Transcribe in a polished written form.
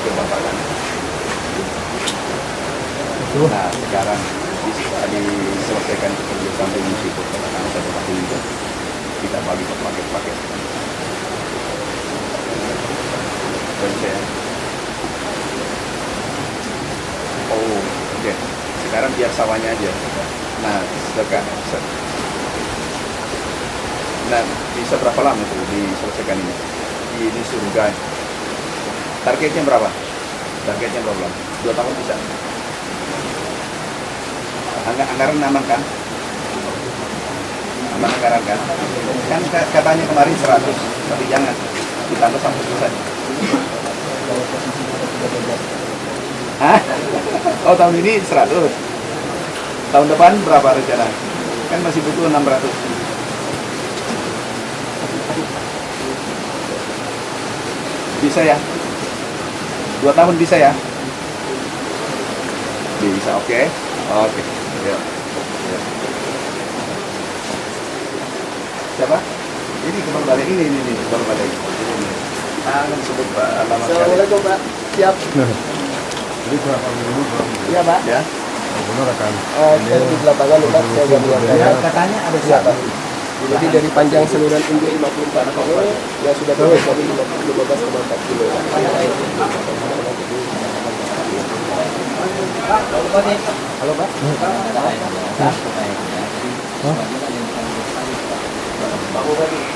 ke Bapak kan. Nah, sekarang bisa diselesaikan kerja sampai musik katakan satu tahun juga. Kita bagi ke paket-paket. Dan saya, oh, oke. Sekarang biar sawahnya aja. Nah, nah, bisa berapa lama tuh diselesaikan ini? Ini surga. Targetnya berapa? Targetnya berapa lama? 2 tahun bisa. Anggaran aman kan? Aman anggaran kan? Kan katanya kemarin 100, tapi jangan ditambah sampai selesai. Hah? Oh, tahun ini 100. Tahun depan berapa rencana? Kan masih butuh 600. Bisa ya? 2 tahun bisa ya? Bisa, oke. Oke. Ya. Ya. Siapa? Ini kebal balik ini kebal balik. Ini. Tangan sebut Pak alamat sekali. Assalamualaikum Pak. Siap. Jadi berapa minggu? Iya Pak. Ya. Benar kan? Saya di lapangan Pak. Saya gabungan. Ya, katanya ada siapa? Jadi dari panjang saluran induk 54 kilo yang sudah terus dari 15,4 kilo. Halo Pak.